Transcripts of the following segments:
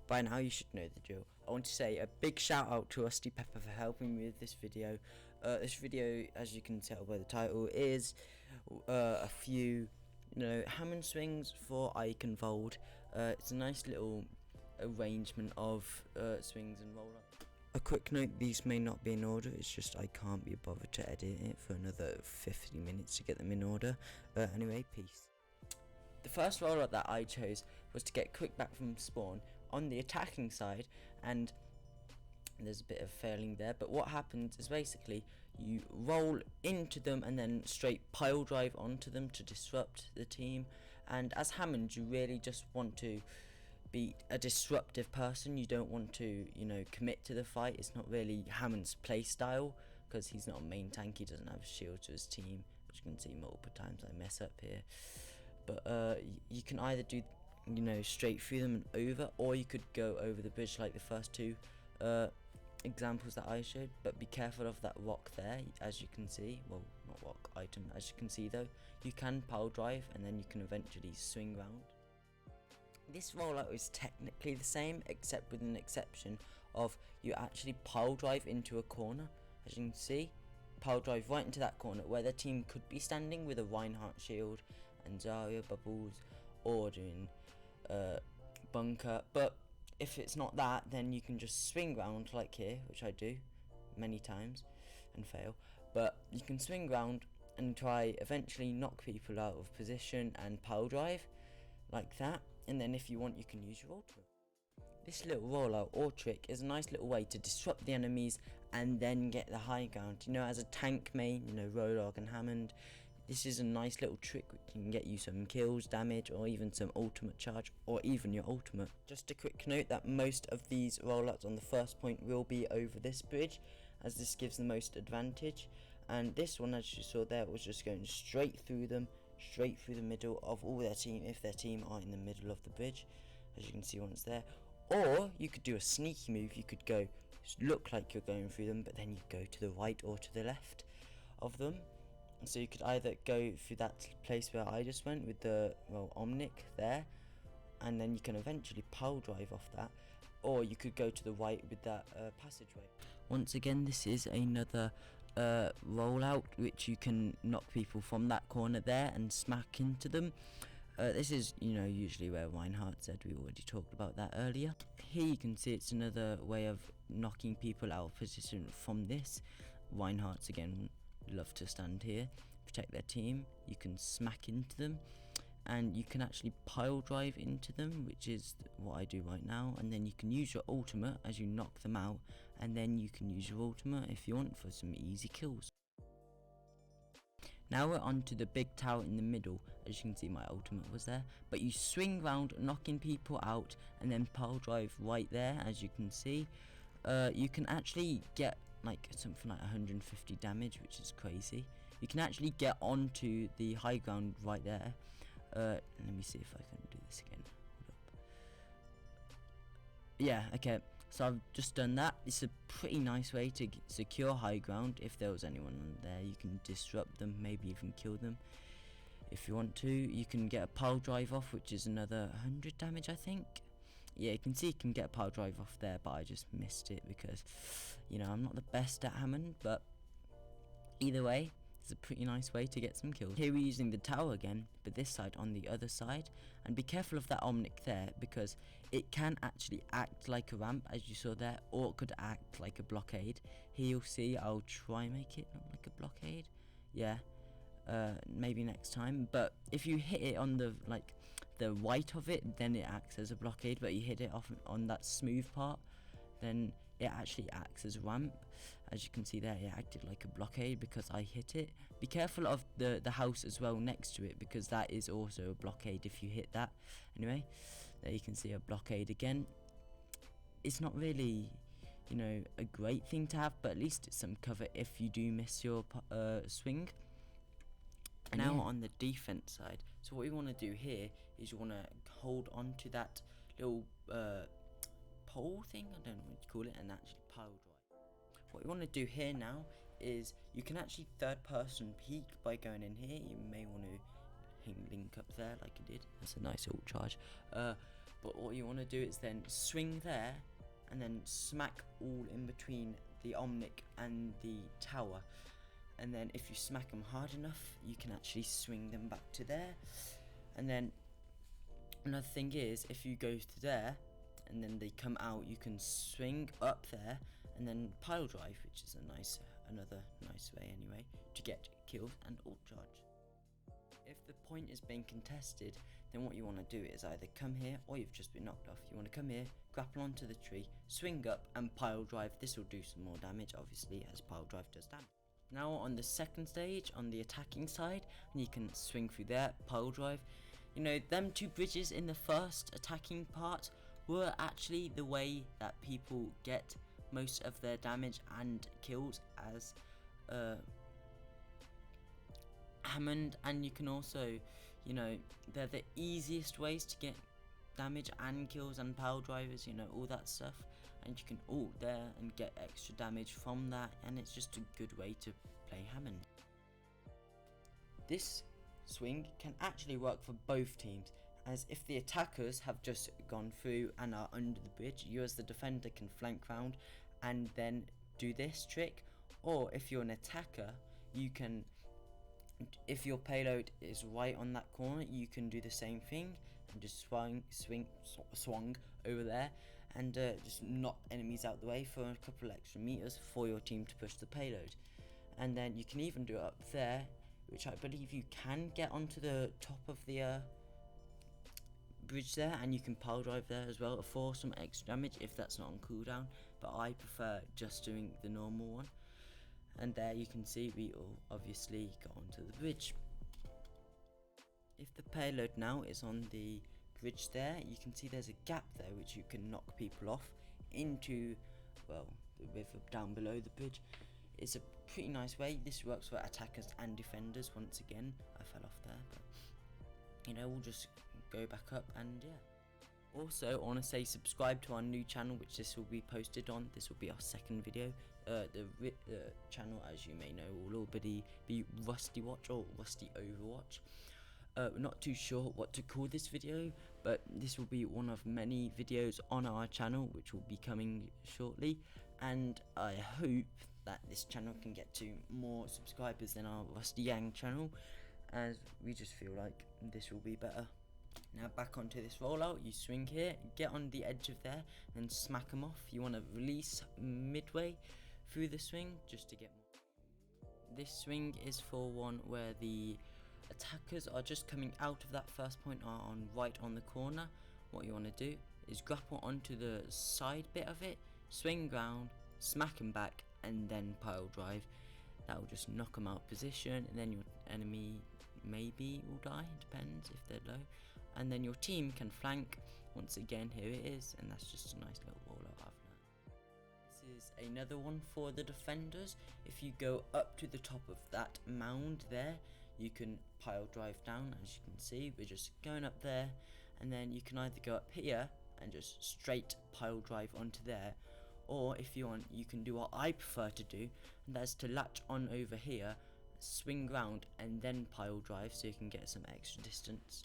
By now you should know the drill. I want to say a big shout out to Rusty Pepper for helping me with this video. This video, as you can tell by the title, is a few Hammond swings for Eichenwalde. It's a nice little arrangement of swings and roll up. A quick note, these may not be in order, it's just I can't be bothered to edit it for another 50 minutes to get them in order. Anyway, peace. The first rollout that I chose was to get quick back from spawn on the attacking side, and there's a bit of failing there, but what happens is basically you roll into them and then straight pile drive onto them to disrupt the team. And as Hammond, you really just want to be a disruptive person. You don't want to commit to the fight. It's not really Hammond's play style because he's not a main tank. He doesn't have shield to his team, which you can see multiple times I mess up here. But you can either do straight through them and over, or you could go over the bridge like the first two examples that I showed. But be careful of that rock there, as you can see. Well, not rock, item. As you can see though, you can pile drive and then you can eventually swing round. This rollout is technically the same, except with an exception of you actually pile drive into a corner. As you can see, pile drive right into that corner where the team could be standing with a Reinhardt shield and Zarya bubbles, or doing bunker. But if it's not that, then you can just swing round like here, which I do many times and fail. But you can swing round and try eventually knock people out of position and pile drive like that. And then if you want, you can use your ultimate. This little rollout or trick is a nice little way to disrupt the enemies and then get the high ground. As a tank main, Roadhog and Hammond, this is a nice little trick which can get you some kills, damage, or even some ultimate charge, or even your ultimate. Just a quick note that most of these rollouts on the first point will be over this bridge, as this gives the most advantage. And this one, as you saw there, was just going straight through them, straight through the middle of all their team, if their team are in the middle of the bridge, as you can see once there. Or you could do a sneaky move. You could go look like you're going through them, but then you go to the right or to the left of them. So you could either go through that place where I just went with the Omnic there, and then you can eventually pile drive off that, or you could go to the right with that passageway. Once again, this is another rollout which you can knock people from that corner there and smack into them. This is usually where Reinhardt said. We already talked about that earlier. Here you can see it's another way of knocking people out of position from this. Reinhardt's again love to stand here, protect their team. You can smack into them, and you can actually pile drive into them, which is what I do right now. And then you can use your ultimate as you knock them out, and then you can use your ultimate if you want for some easy kills. Now we're on to the big tower in the middle. As you can see, my ultimate was there, but you swing round knocking people out and then pile drive right there. As you can see, you can actually get something like 150 damage, which is crazy. You can actually get onto the high ground right there. Let me see if I can do this again. Hold up. Yeah, okay, so I've just done that. It's a pretty nice way to secure high ground. If there was anyone on there, you can disrupt them, maybe even kill them if you want to. You can get a pile drive off, which is another 100 damage, I think. Yeah, you can see you can get a pile drive off there, but I just missed it because I'm not the best at Hammond. But either way, it's a pretty nice way to get some kills. Here we're using the tower again, but this side on the other side. And be careful of that Omnic there, because it can actually act like a ramp, as you saw there, or it could act like a blockade. Here you'll see I'll try and make it look like a blockade. Yeah, maybe next time. But if you hit it on the right of it, then it acts as a blockade. But you hit it off on that smooth part, then it actually acts as a ramp. As you can see there, it acted like a blockade because I hit it. Be careful of the house as well next to it, because that is also a blockade if you hit that. Anyway, there you can see a blockade again. It's not really a great thing to have, but at least it's some cover if you do miss your swing. And now on the defense side, so what you want to do here is you want to hold on to that little pole thing, I don't know what you call it, and actually pile drive. What you want to do here now is you can actually third person peek by going in here. You may want to link up there like I did. That's a nice ult charge. But what you want to do is then swing there and then smack all in between the Omnic and the tower. And then if you smack them hard enough, you can actually swing them back to there. And then another thing is, if you go to there and then they come out, you can swing up there and then pile drive, which is another nice way anyway to get kills and ult charge. If the point is being contested, then what you want to do is either come here, or you've just been knocked off. You want to come here, grapple onto the tree, swing up and pile drive. This will do some more damage, obviously, as pile drive does damage. Now on the second stage, on the attacking side, and you can swing through there, pile drive. You know, them two bridges in the first attacking part were actually the way that people get most of their damage and kills as Hammond, and you can also, you know, they're the easiest ways to get damage and kills and power drivers, you know, all that stuff, and you can ult there and get extra damage from that, and it's just a good way to play Hammond. This swing can actually work for both teams, as if the attackers have just gone through and are under the bridge, you as the defender can flank round and then do this trick, or if you're an attacker, you can, if your payload is right on that corner, you can do the same thing and just swung over there and just knock enemies out the way for a couple extra meters for your team to push the payload. And then you can even do it up there, which I believe you can get onto the top of the bridge there, and you can pile drive there as well for some extra damage if that's not on cooldown, but I prefer just doing the normal one. And there you can see we all obviously got onto the bridge. If the payload now is on the bridge there, you can see there's a gap there which you can knock people off into, well, the river down below the bridge. It's a pretty nice way. This works for attackers and defenders. Once again, I fell off there, but you know, we'll just go back up. And yeah, also I want to say subscribe to our new channel, which this will be posted on. This will be our second video. The channel, as you may know, will already be Rusty Watch or Rusty Overwatch. We're not too sure what to call this video, but this will be one of many videos on our channel which will be coming shortly, and I hope that this channel can get to more subscribers than our Rusty Yang channel, as we just feel like this will be better. Now back onto this rollout, you swing here, get on the edge of there and smack them off. You want to release midway through the swing just to get more. This swing is for one where the attackers are just coming out of that first point, are on right on the corner. What you want to do is grapple onto the side bit of it, swing round, smack them back, and then pile drive. That will just knock them out of position, and then your enemy maybe will die, depends if they're low, and then your team can flank. Once again, here it is, and that's just a nice little rollout I've learned. This is another one for the defenders. If you go up to the top of that mound there, you can pile drive down. As you can see, we're just going up there, and then you can either go up here and just straight pile drive onto there, or if you want, you can do what I prefer to do, and that's to latch on over here, swing round, and then pile drive so you can get some extra distance.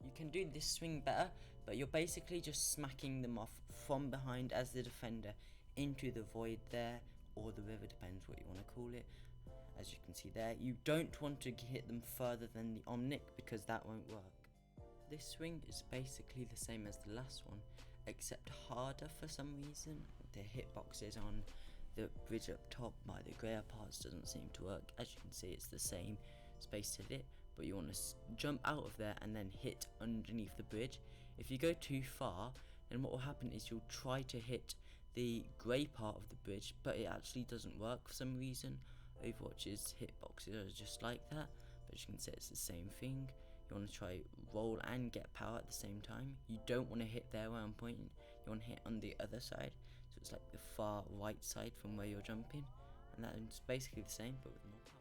You can do this swing better, but you're basically just smacking them off from behind as the defender into the void there, or the river, depends what you want to call it. As you can see there, you don't want to hit them further than the Omnic because that won't work. This swing is basically the same as the last one, except harder for some reason. The hitboxes on the bridge up top by the greyer parts doesn't seem to work. As you can see, it's the same space to hit, but you want to jump out of there and then hit underneath the bridge. If you go too far, then what will happen is you'll try to hit the grey part of the bridge, but it actually doesn't work for some reason. Overwatch's hitboxes are just like that, but as you can see, it's the same thing. You want to try roll and get power at the same time. You don't want to hit there where I'm pointing, you want to hit on the other side, so it's like the far right side from where you're jumping, and that's basically the same but with more power.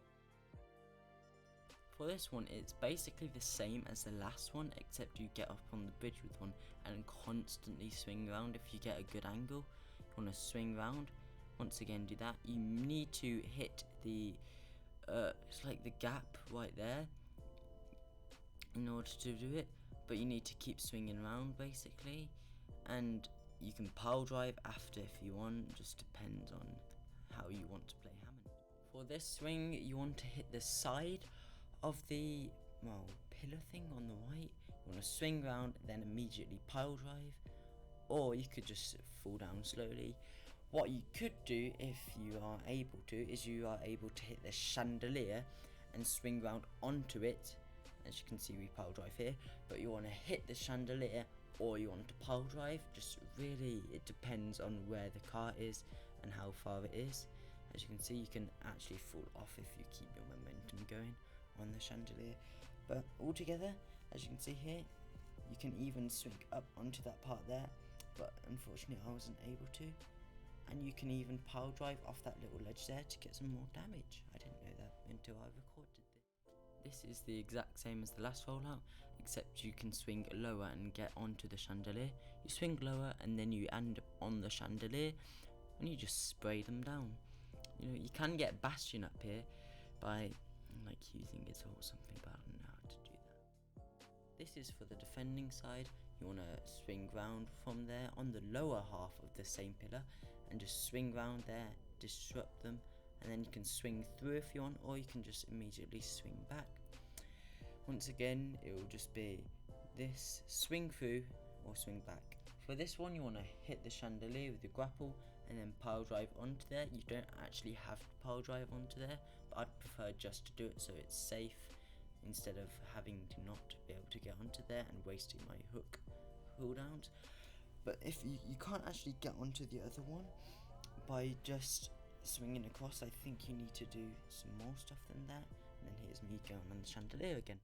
For this one, it's basically the same as the last one, except you get up on the bridge with one and constantly swing around. If you get a good angle, you want to swing around. Once again, do that. You need to hit the it's like the gap right there in order to do it, but you need to keep swinging around basically, and you can pile drive after if you want, just depends on how you want to play Hammond. For this swing, you want to hit the side of the pillar thing on the right. You want to swing round, then immediately pile drive, or you could just fall down slowly. What you could do, if you are able to, is you are able to hit the chandelier and swing round onto it. As you can see, we pile drive here, but you want to hit the chandelier or you want to pile drive. Just really, it depends on where the car is and how far it is. As you can see, you can actually fall off if you keep your momentum going on the chandelier. But altogether, as you can see here, you can even swing up onto that part there, but unfortunately I wasn't able to. And you can even pile drive off that little ledge there to get some more damage. I didn't know that until I recorded this. This is the exact same as the last rollout, except you can swing lower and get onto the chandelier. You swing lower and then you end on the chandelier and you just spray them down. You know, you can get bastion up here by like using it or something, but I don't know how to do that. This is for the defending side. You want to swing round from there on the lower half of the same pillar and just swing round there, disrupt them, and then you can swing through if you want, or you can just immediately swing back. Once again, it will just be this swing through or swing back. For this one, you want to hit the chandelier with your grapple and then pile drive onto there. You don't actually have to pile drive onto there, but I'd prefer just to do it so it's safe instead of having to not be able to get onto there and wasting my hook cooldowns. But if you can't actually get onto the other one by just swinging across, I think you need to do some more stuff than that. And then here's me going on the chandelier again.